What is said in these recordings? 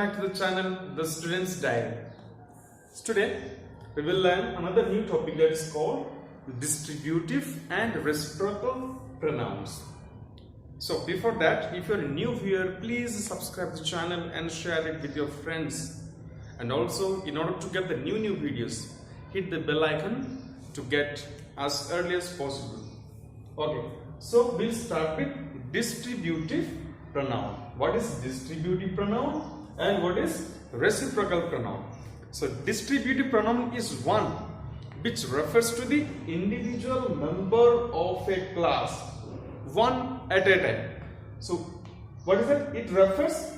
back to the channel, The Student's Diary. Today, we will learn another new topic that is called distributive and reciprocal pronouns. So before that, if you are a new viewer, please subscribe to the channel and share it with your friends. And also, in order to get the new videos, hit the bell icon to get as early as possible. Okay, so we'll start with distributive pronoun. What is distributive pronoun and what is reciprocal pronoun? So distributive pronoun is one which refers to the individual member of a class, one at a time. So what is it? It refers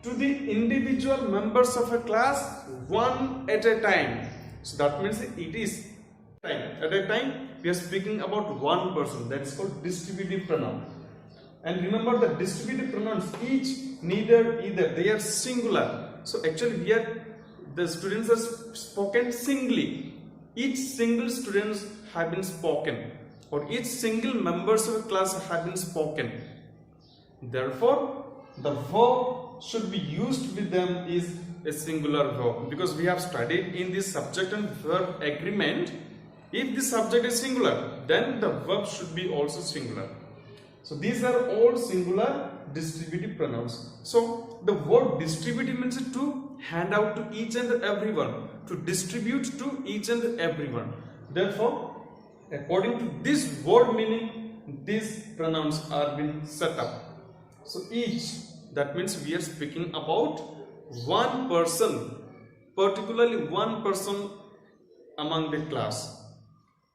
to the individual members of a class, one at a time. So that means it is time. At a time we are speaking about one person. That is called distributive pronoun. And remember the distributive pronouns, each, neither, either, they are singular. So actually here the students are spoken singly. Each single students have been spoken, or each single members of a class have been spoken. Therefore, the verb should be used with them is a singular verb, because we have studied in this subject and verb agreement. If the subject is singular, then the verb should be also singular. So these are all singular distributive pronouns. So the word distributive means to hand out to each and everyone, to distribute to each and everyone. Therefore, according to this word meaning, these pronouns are being set up. So each, that means we are speaking about one person, particularly one person among the class.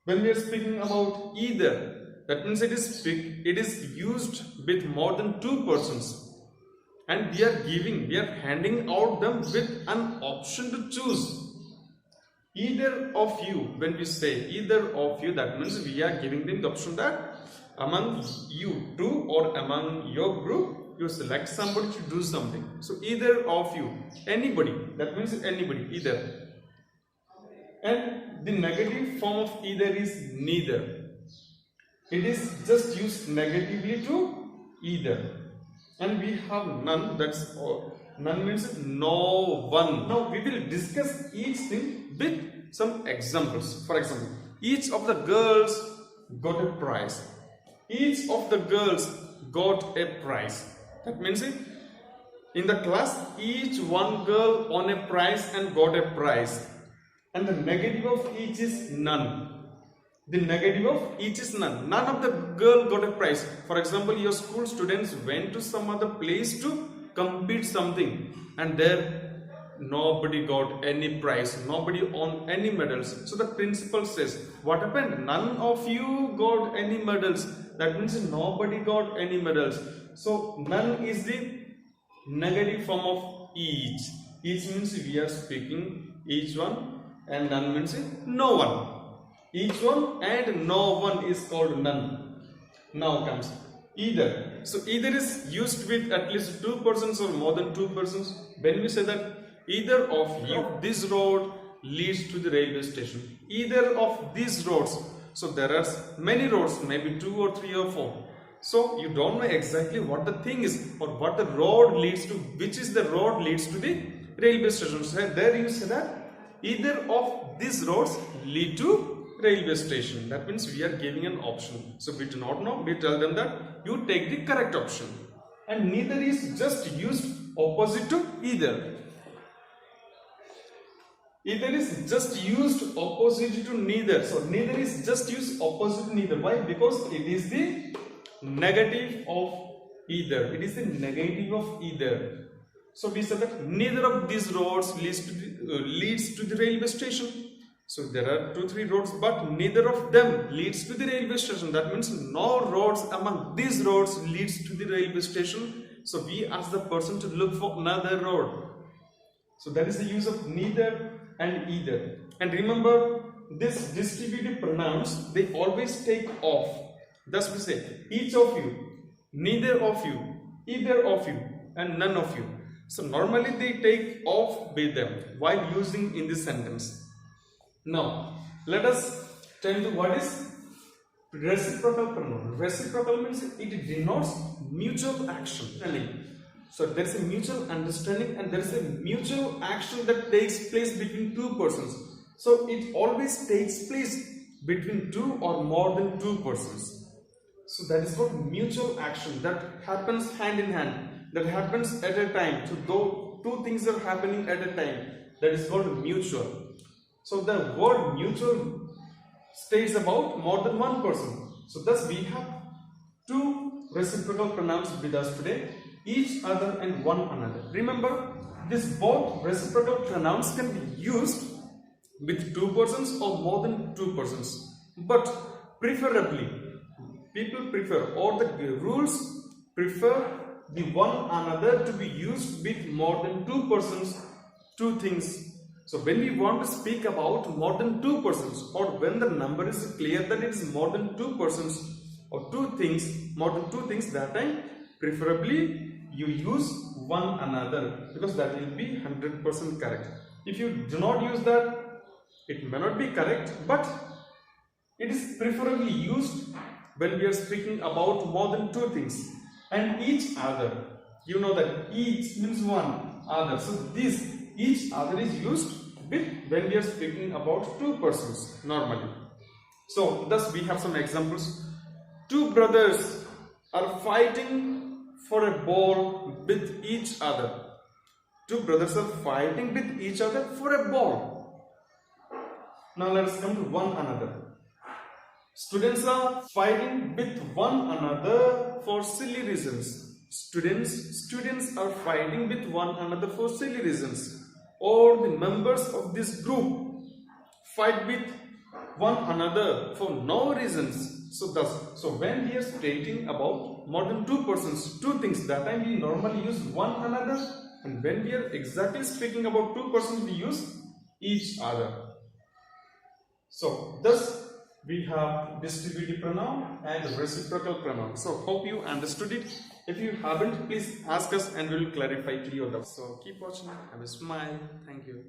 When we are speaking about either, that means it is used with more than two persons, and we are handing out them with an option to choose. Either of you, when we say either of you, that means we are giving them the option that among you two or among your group, you select somebody to do something. So either of you, anybody, that means anybody, either. And the negative form of either is neither. It is just used negatively to either. And we have none, that's all. None means no one. Now we will discuss each thing with some examples. For example, each of the girls got a prize. Each of the girls got a prize. That means in the class, each one girl won a prize and got a prize. And the negative of each is none. The negative of each is none. None of the girl got a prize. For example, your school students went to some other place to compete something, and there nobody got any prize, nobody won any medals. So the principal says, what happened? None of you got any medals. That means nobody got any medals. So none is the negative form of each. Each means we are speaking each one, and none means no one. Each one and no one is called none. Now comes either. So either is used with at least two persons or more than two persons. When we say that either of you, this road leads to the railway station. Either of these roads. So there are many roads, maybe 2 or 3 or 4. So you don't know exactly what the thing is or what the road leads to, which is the road leads to the railway station. So there you say that either of these roads lead to railway station. That means we are giving an option. So we do not know, we tell them that you take the correct option. And neither is just used opposite to either. Either is just used opposite to neither. So neither is just used opposite to neither. Why? Because it is the negative of either. It is the negative of either. So we said that neither of these roads leads to the railway station. So there are 2-3 roads, but neither of them leads to the railway station. That means no roads among these roads leads to the railway station. So we ask the person to look for another road. So that is the use of neither and either. And remember, this distributive pronouns, they always take off. Thus we say each of you, neither of you, either of you, and none of you. So normally they take off with them while using in this sentence. Now, let us tell you what is reciprocal pronoun. Reciprocal means it denotes mutual action. So there is a mutual understanding and there is a mutual action that takes place between two persons. So it always takes place between two or more than two persons. So that is called mutual action that happens hand in hand, that happens at a time. So though two things are happening at a time, that is called mutual. So the word mutual states about more than one person. So thus we have two reciprocal pronouns with us today, each other and one another. Remember, these both reciprocal pronouns can be used with two persons or more than two persons. But preferably, people prefer, or the rules prefer the one another to be used with more than two persons, two things. So when we want to speak about more than two persons, or when the number is clear that it is more than two persons or two things, more than two things, that time preferably you use one another, because that will be 100% correct. If you do not use that, it may not be correct, but it is preferably used when we are speaking about more than two things. And each other, you know that each means one, other. So this each other is used with when we are speaking about two persons normally. So thus we have some examples. Two brothers are fighting for a ball with each other. Two brothers are fighting with each other for a ball. Now let us come to one another. Students are fighting with one another for silly reasons. Students are fighting with one another for silly reasons. Or the members of this group fight with one another for no reasons. So when we are stating about more than two persons, two things, that time we normally use one another, and when we are exactly speaking about two persons, we use each other. So thus we have distributive pronoun and reciprocal pronoun. So hope you understood it. If you haven't, please ask us and we will clarify to your doubts. So keep watching, have a smile. Thank you.